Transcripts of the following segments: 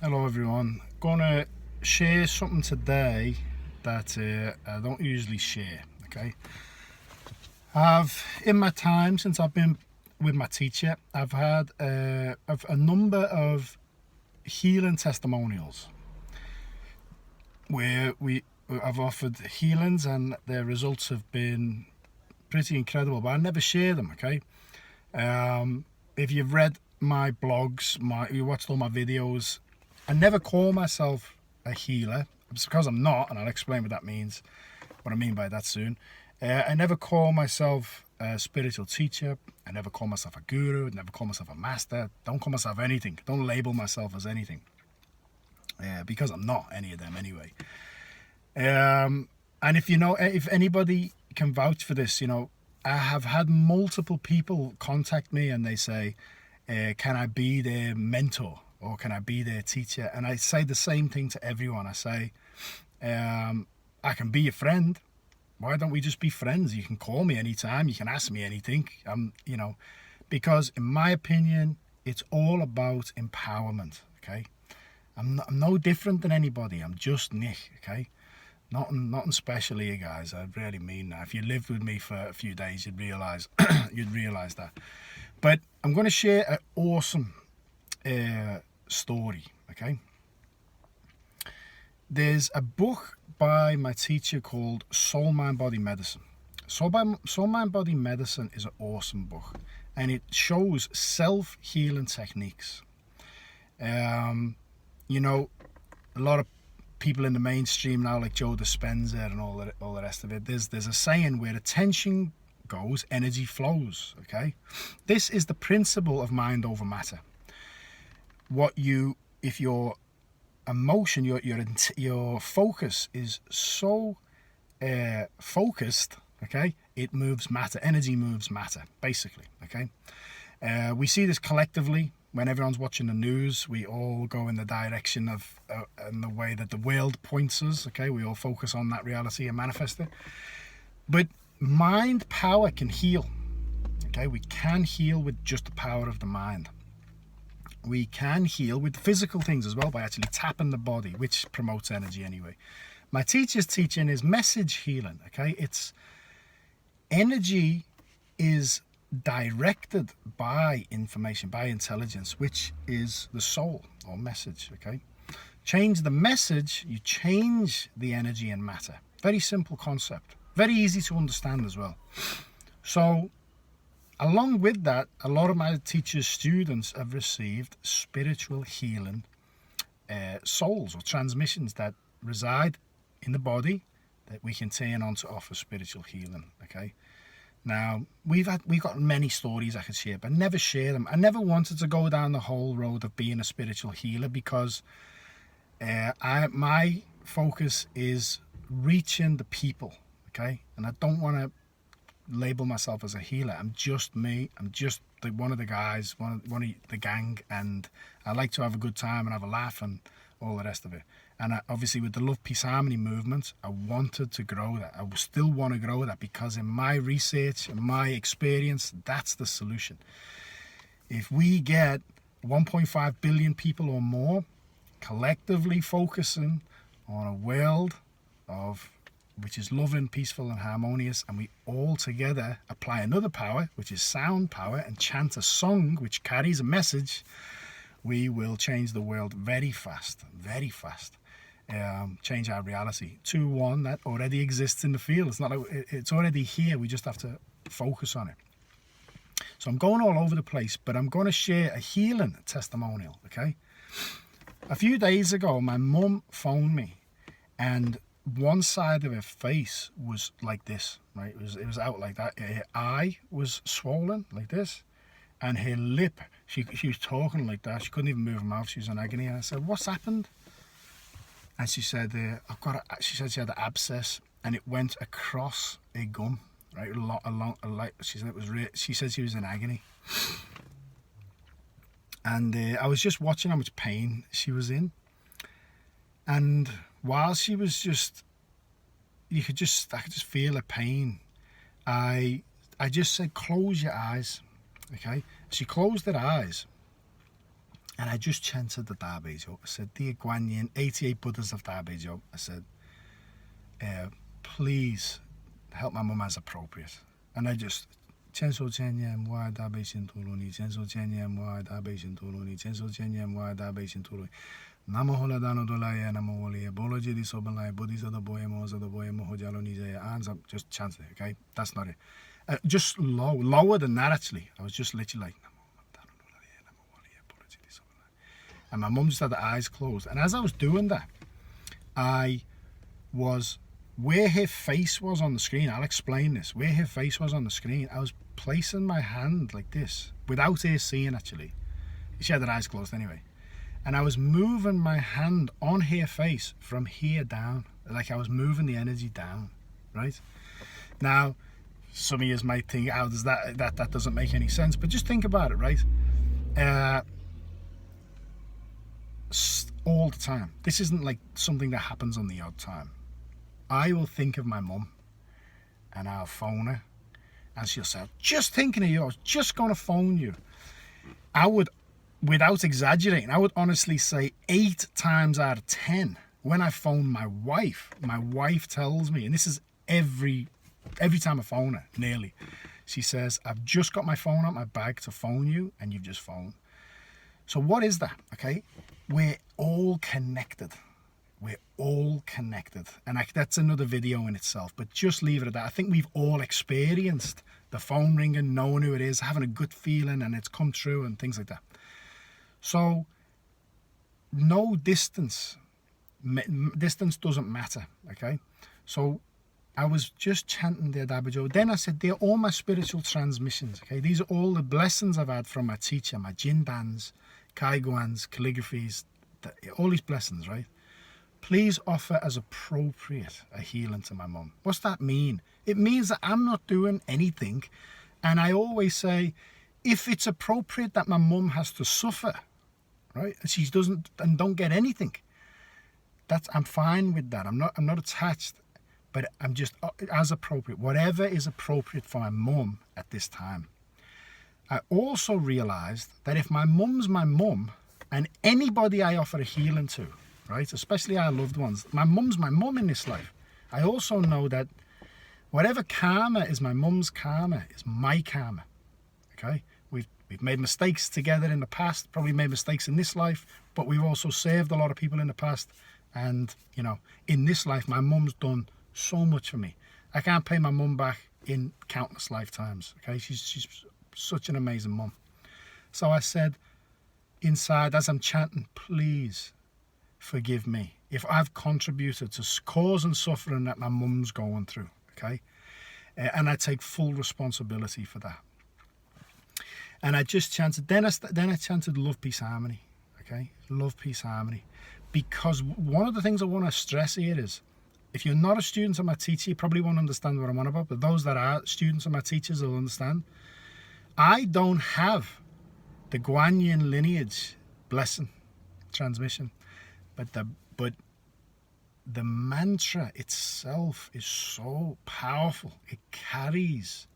Hello everyone. Gonna share something today that I don't usually share. Okay, in my time since I've been with my teacher, I've had a number of healing testimonials where I've offered healings and their results have been pretty incredible. But I never share them. Okay, if you've read my blogs, you watched all my videos, I never call myself a healer. It's because I'm not, and I'll explain what that means, what I mean by that soon. I never call myself a spiritual teacher. I never call myself a guru. I never call myself a master. Don't call myself anything. Don't label myself as anything. Because I'm not any of them anyway. And if anybody can vouch for this, I have had multiple people contact me and they say, can I be their mentor or can I be their teacher? And I say the same thing to everyone. I say, I can be your friend. Why don't we just be friends? You can call me anytime. You can ask me anything. Because in my opinion, it's all about empowerment. Okay, I'm no different than anybody. I'm just Nick. Okay, nothing special here, guys. I really mean that. If you lived with me for a few days, you'd realize that. But I'm going to share an awesome story. Okay, there's a book by my teacher called Soul Mind Body Medicine. Soul Mind Body Medicine is an awesome book, and it shows self-healing techniques. A lot of people in the mainstream now, like Joe Dispenza and all the rest of it, there's a saying where attention goes, energy flows. Okay, this is the principle of mind over matter. If your emotion, your focus is so focused, okay, it moves matter. Energy moves matter, basically. Okay, we see this collectively. When everyone's watching the news, we all go in the direction of in the way that the world points us. Okay, we all focus on that reality and manifest it. But mind power can heal. Okay, we can heal with just the power of the mind. We can heal with physical things as well by actually tapping the body, which promotes energy anyway. My teacher's teaching is message healing. Okay, it's energy is directed by information, by intelligence, which is the soul or message. Okay, change the message, you change the energy and matter. Very simple concept, very easy to understand as well. So along with that, a lot of my teacher's students have received spiritual healing souls or transmissions that reside in the body that we can turn on to offer spiritual healing. Okay, now we've got many stories I could share, but I never share them. I never wanted to go down the whole road of being a spiritual healer because my focus is reaching the people. Okay, and I don't want to label myself as a healer. I'm just me. I'm just one of the guys, one of the gang, and I like to have a good time and have a laugh and all the rest of it. And obviously with the Love, Peace, Harmony movement, I wanted to grow that. I still want to grow that because in my research and my experience, that's the solution. If we get 1.5 billion people or more collectively focusing on a world which is loving, peaceful and harmonious, and we all together apply another power, which is sound power, and chant a song which carries a message, we will change the world very fast, very fast. Change our reality to one that already exists in the field. It's not like it's already here. We just have to focus on it. So I'm going all over the place, but I'm going to share a healing testimonial. Okay. A few days ago, my mum phoned me, and one side of her face was like this, right? It was out like that. Her eye was swollen like this, and her lip. She was talking like that. She couldn't even move her mouth. She was in agony. And I said, "What's happened?" And she said, she said she had an abscess, and it went across her gum, right? She said it was. She said she was in agony, and I was just watching how much pain she was in, and while she was I could just feel her pain. I just said, "Close your eyes," okay? She closed her eyes, And I just chanted the Dabejo. I said, Dear Guan Yin, 88 Buddhas of Dabejo. I said, please help my mum as appropriate. And I just, Chenso Chenyam, why Dabeshin Tuluni, Chenso Chenyam, why Dabeshin Tuluni, Chenso Chenyam, why Dabeshin Tuluni. Namahola Dano Dolaya, Namaholia, Boloji di Sobalai, Buddhis of the Boyamos of the Boyamo Hojalo Nijaya, hands up, just chant it, okay? That's not it. Just lower than that actually. I was just literally like, and my mum just had the eyes closed. And as I was doing that, I was, where her face was on the screen, I'll explain this, where her face was on the screen, I was placing my hand like this, without her seeing actually. She had her eyes closed anyway. And I was moving my hand on her face from here down, like I was moving the energy down, right? Now, some of you might think, how does that doesn't make any sense, but just think about it, right? All the time. This isn't like something that happens on the odd time. I will think of my mum and I'll phone her and she'll say, just thinking of you, I was just going to phone you. I would, without exaggerating, I would honestly say 8 times out of 10 when I phone my wife tells me, and this is every time I phone her, nearly, she says, I've just got my phone out my bag to phone you and you've just phoned. So what is that? Okay, we're all connected. We're all connected. And that's another video in itself, but just leave it at that. I think we've all experienced the phone ringing, knowing who it is, having a good feeling and it's come true and things like that. So no distance doesn't matter, okay? So I was just chanting the Dabejo. Then I said, they're all my spiritual transmissions, okay? These are all the blessings I've had from my teacher, my Jindans, Kaiguans, calligraphies, all these blessings, right? Please offer as appropriate a healing to my mum. What's that mean? It means that I'm not doing anything. And I always say, if it's appropriate that my mum has to suffer, right, and she doesn't and don't get anything, I'm fine with that. I'm not attached, but I'm just as appropriate. Whatever is appropriate for my mum at this time. I also realized that if my mum's my mum, and anybody I offer a healing to, right, especially our loved ones, my mum's my mum in this life. I also know that whatever karma is my mum's karma is my karma, okay? We've made mistakes together in the past, probably made mistakes in this life, but we've also saved a lot of people in the past. And, you know, in this life, my mum's done so much for me. I can't pay my mum back in countless lifetimes, okay? She's such an amazing mum. So I said inside as I'm chanting, please forgive me if I've contributed to cause and suffering that my mum's going through, okay? And I take full responsibility for that. And I just chanted, then I chanted love, peace, harmony, okay? Love, peace, harmony. Because one of the things I want to stress here is, if you're not a student of my teacher, you probably won't understand what I'm on about, but those that are students of my teachers will understand. I don't have the Guan Yin lineage blessing transmission, but the mantra itself is so powerful. It carries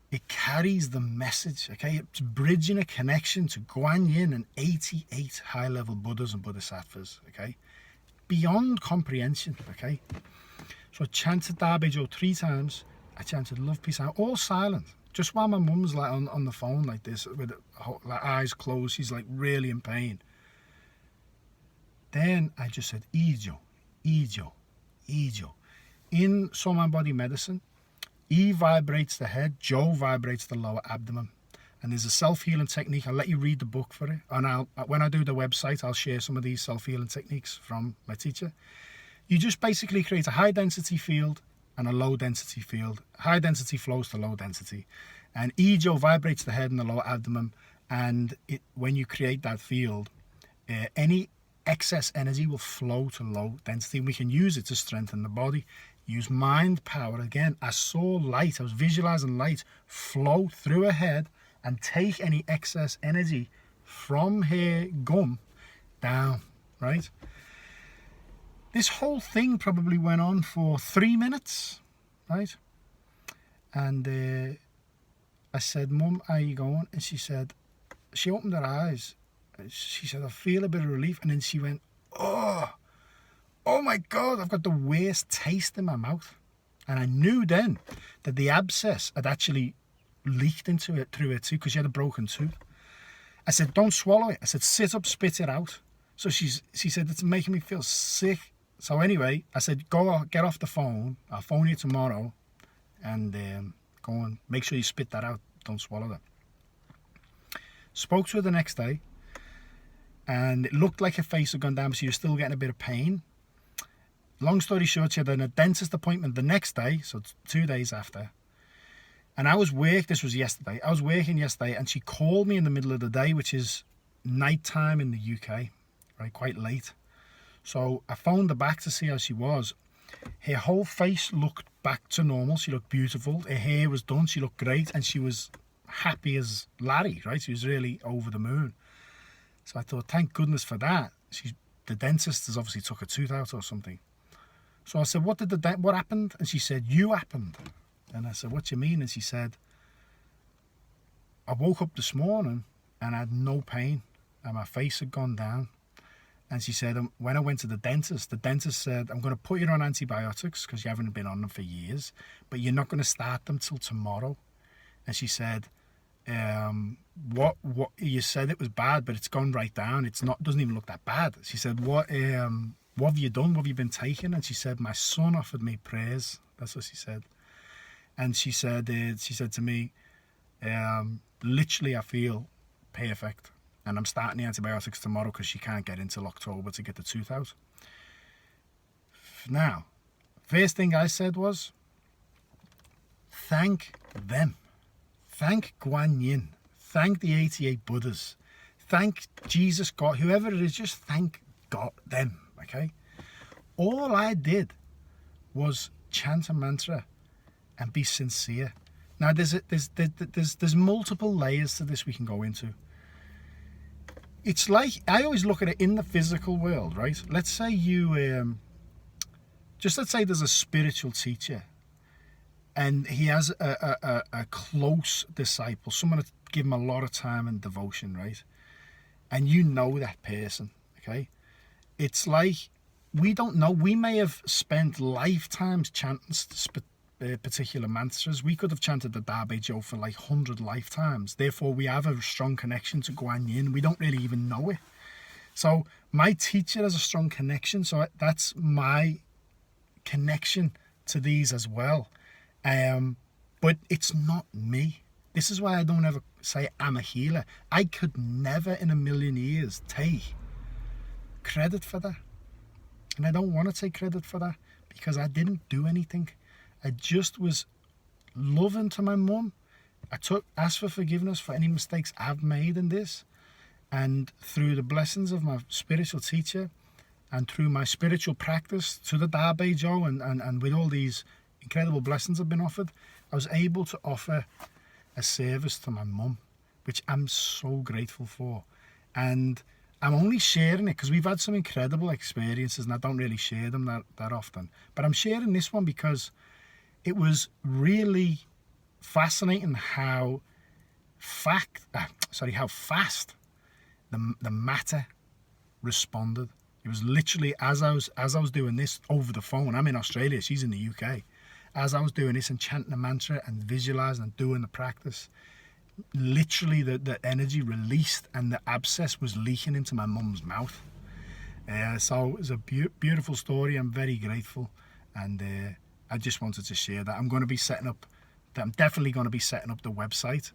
the message, okay? It's bridging a connection to Guan Yin and 88 high-level Buddhas and Bodhisattvas, okay? Beyond comprehension, okay? So I chanted Dabejo 3 times. I chanted love, peace, all silent. Just while my mum's like on the phone like this, with her eyes closed, she's like really in pain. Then I just said, Ijo, Ijo, Ijo. In Soul Mind Body Medicine, E vibrates the head, Jo vibrates the lower abdomen. And there's a self-healing technique. I'll let you read the book for it. And when I do the website, I'll share some of these self-healing techniques from my teacher. You just basically create a high-density field and a low-density field. High density flows to low density. And Ijo vibrates the head and the lower abdomen. And when you create that field, any excess energy will flow to low density. We can use it to strengthen the body. Use mind power. Again, I saw light, I was visualizing light flow through her head and take any excess energy from her gum down, right? This whole thing probably went on for 3 minutes, right? And I said, Mum, how are you going? And she opened her eyes She said, I feel a bit of relief. And then she went, oh my God, I've got the worst taste in my mouth. And I knew then that the abscess had actually leaked into it through it too, because she had a broken tooth. I said, don't swallow it. I said, sit up, spit it out. So she said, it's making me feel sick. So anyway, I said, go get off the phone. I'll phone you tomorrow and go and make sure you spit that out. Don't swallow that. Spoke to her the next day, and it looked like her face had gone down, but she was still getting a bit of pain. Long story short, she had a dentist appointment the next day, so 2 days after. And this was yesterday. I was working yesterday, and she called me in the middle of the day, which is night time in the UK, right, quite late. So I phoned her back to see how she was. Her whole face looked back to normal. She looked beautiful. Her hair was done. She looked great, and she was happy as Larry, right? She was really over the moon. So I thought, thank goodness for that. The dentist has obviously took a tooth out or something. So I said, what happened? And she said, you happened. And I said, what do you mean? And she said, I woke up this morning and I had no pain and my face had gone down. And she said, when I went to the dentist said, I'm going to put you on antibiotics because you haven't been on them for years, but you're not going to start them till tomorrow. And she said, what you said it was bad, but it's gone right down. Doesn't even look that bad. She said, what have you done? What have you been taking? And she said, my son offered me prayers. That's what she said. And she said to me, literally, I feel perfect. And I'm starting the antibiotics tomorrow because she can't get until October to get the tooth out. Now, first thing I said was, thank them. Thank Guan Yin. Thank the 88 Buddhas. Thank Jesus, God, whoever it is, just thank God, them, okay? All I did was chant a mantra and be sincere. Now, there's multiple layers to this we can go into. It's like, I always look at it in the physical world, right? Let's say let's say there's a spiritual teacher and he has a close disciple, someone that give him a lot of time and devotion, right? And you know that person, okay? It's like, we don't know. We may have spent lifetimes chanting particular mantras. We could have chanted the Da Bei Jiu for like 100 lifetimes. Therefore, we have a strong connection to Guan Yin. We don't really even know it. So my teacher has a strong connection. So that's my connection to these as well. But it's not me. This is why I don't ever say I'm a healer. I could never in a million years take credit for that. And I don't want to take credit for that because I didn't do anything. I just was loving to my mum. I asked for forgiveness for any mistakes I've made in this. And through the blessings of my spiritual teacher and through my spiritual practice to the Da Bei Jiu and with all these incredible blessings I've been offered, I was able to offer a service to my mum, which I'm so grateful for. And I'm only sharing it because we've had some incredible experiences and I don't really share them that often. But I'm sharing this one because it was really fascinating how fast the matter responded. It was literally as I was doing this over the phone. I'm in Australia, she's in the UK. As I was doing this and chanting the mantra and visualizing and doing the practice, literally the energy released and the abscess was leaking into my mum's mouth. So it was a beautiful story. I'm very grateful, and I just wanted to share that. I'm definitely going to be setting up the website,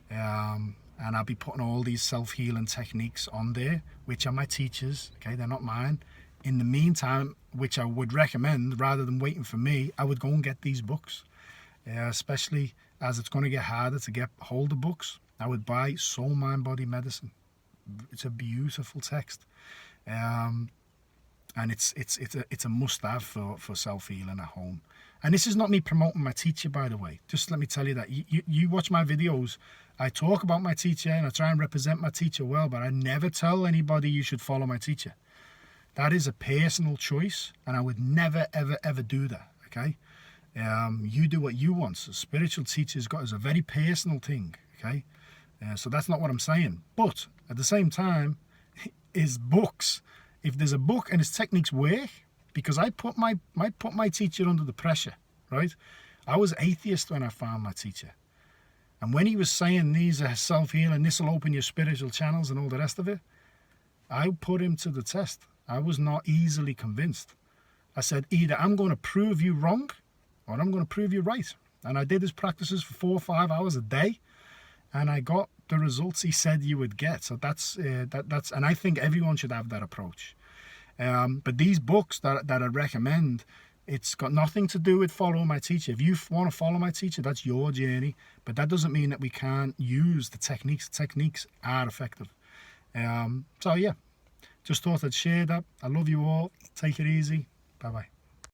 and I'll be putting all these self-healing techniques on there, which are my teachers, okay, they're not mine. In the meantime, which I would recommend, rather than waiting for me, I would go and get these books, especially as it's going to get harder to get hold of books. I would buy Soul, Mind, Body, Medicine. It's a beautiful text, and it's a must-have for self-healing at home. And this is not me promoting my teacher, by the way. Just let me tell you that. You watch my videos, I talk about my teacher and I try and represent my teacher well, but I never tell anybody you should follow my teacher. That is a personal choice, and I would never, ever, ever do that, okay? You do what you want. So spiritual teachers is a very personal thing, okay? So that's not what I'm saying. But at the same time, his books. If there's a book and his techniques work, because I put my teacher under the pressure, right? I was atheist when I found my teacher. And when he was saying these are self-healing, this will open your spiritual channels and all the rest of it, I put him to the test. I was not easily convinced. I said, either I'm going to prove you wrong or I'm going to prove you right. And I did his practices for 4 or 5 hours a day, and I got the results he said you would get. So that's and I think everyone should have that approach. But these books that I recommend, it's got nothing to do with following my teacher. If you want to follow my teacher, that's your journey. But that doesn't mean that we can't use the techniques. The techniques are effective. So yeah, just thought I'd share that. I love you all. Take it easy. Bye-bye.